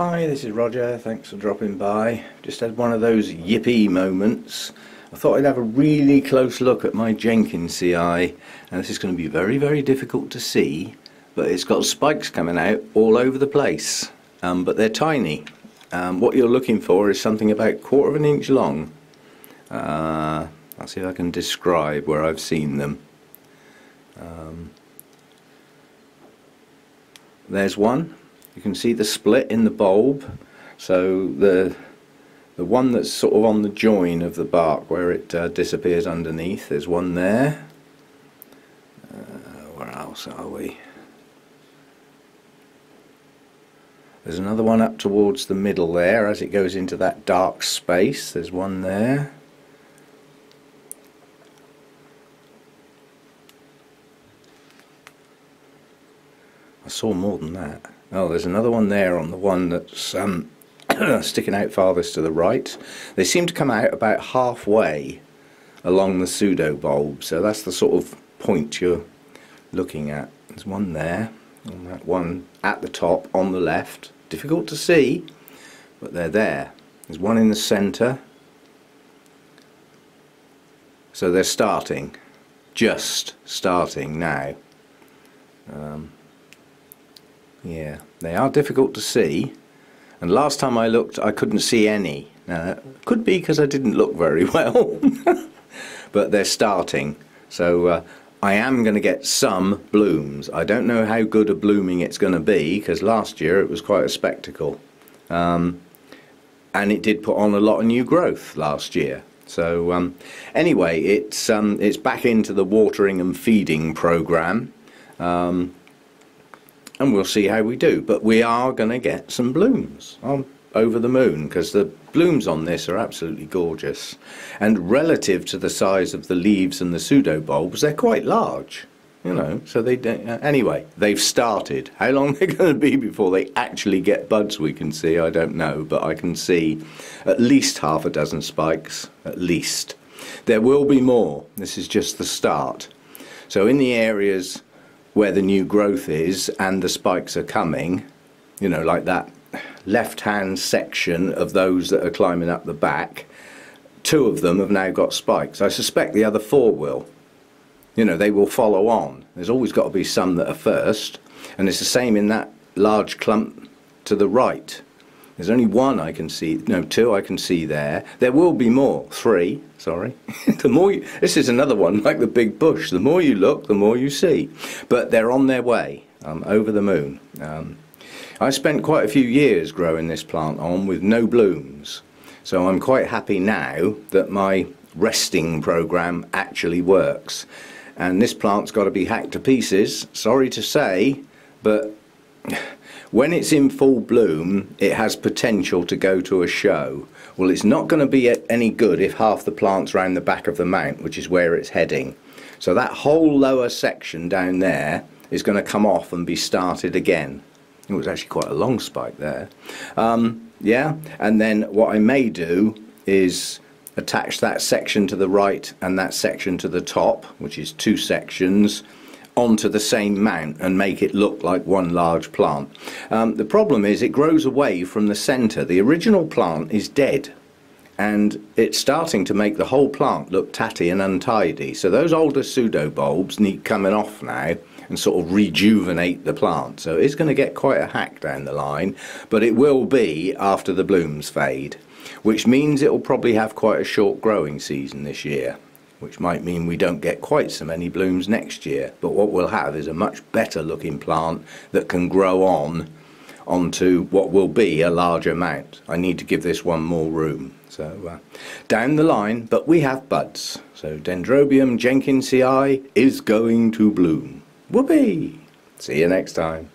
Hi, this is Roger, thanks for dropping by. Just had one of those yippee moments. I thought I'd have a really close look at my jenkinsii, and this is going to be very difficult to see, but it's got spikes coming out all over the place, but they're tiny. What you're looking for is something about 1/4 of an inch long. I'll see if I can describe where I've seen them. There's one. You can see the split in the bulb, so the one that's sort of on the join of the bark where it disappears underneath, there's one there. Where else are we? There's another one up towards the middle there as it goes into that dark space, there's one there. I saw more than that. Oh, there's another one there on the one that's sticking out farthest to the right. They seem to come out about halfway along the pseudo bulb, so that's the sort of point you're looking at. There's one there, and that one at the top on the left. Difficult to see, but they're there. There's one in the centre. So they're starting, just starting now. Yeah, they are difficult to see, and last time I looked I couldn't see any. Now, could be because I didn't look very well, but they're starting, so I am going to get some blooms. I don't know how good a blooming it's going to be, because last year it was quite a spectacle, and it did put on a lot of new growth last year. So anyway, it's back into the watering and feeding program. And we'll see how we do, but we are going to get some blooms. I'm over the moon because the blooms on this are absolutely gorgeous, and relative to the size of the leaves and the pseudo bulbs, they're quite large, you know. So they anyway, they've started. How long they're going to be before they actually get buds we can see, I don't know, but I can see at least half a dozen spikes, at least. There will be more. This is just the start. So in the areas where the new growth is and the spikes are coming, you know, like that left hand section of those that are climbing up the back, 2 of them have now got spikes. I suspect the other 4 will. You know, they will follow on. There's always got to be some that are first, and it's the same in that large clump to the right. There's only 1 I can see, no, 2 I can see there. There will be more, 3, sorry. The more you, this is another one like the big bush. The more you look, the more you see. But they're on their way, over the moon. I spent quite a few years growing this plant on with no blooms. So I'm quite happy now that my resting program actually works. And this plant's got to be hacked to pieces, sorry to say, but when it's in full bloom, it has potential to go to a show. Well, it's not going to be any good if half the plant's round the back of the mount, which is where it's heading. So that whole lower section down there is going to come off and be started again. It was actually quite a long spike there. Yeah, and then what I may do is attach that section to the right and that section to the top, which is 2 sections, onto the same mount and make it look like one large plant. The problem is it grows away from the centre. The original plant is dead, and it's starting to make the whole plant look tatty and untidy. So those older pseudo bulbs need coming off now and sort of rejuvenate the plant. So it's going to get quite a hack down the line, but it will be after the blooms fade, which means it will probably have quite a short growing season this year, which might mean we don't get quite so many blooms next year. But what we'll have is a much better looking plant that can grow onto what will be a larger mount. I need to give this one more room. So down the line, but we have buds. So Dendrobium jenkinsii is going to bloom. Whoopee! See you next time.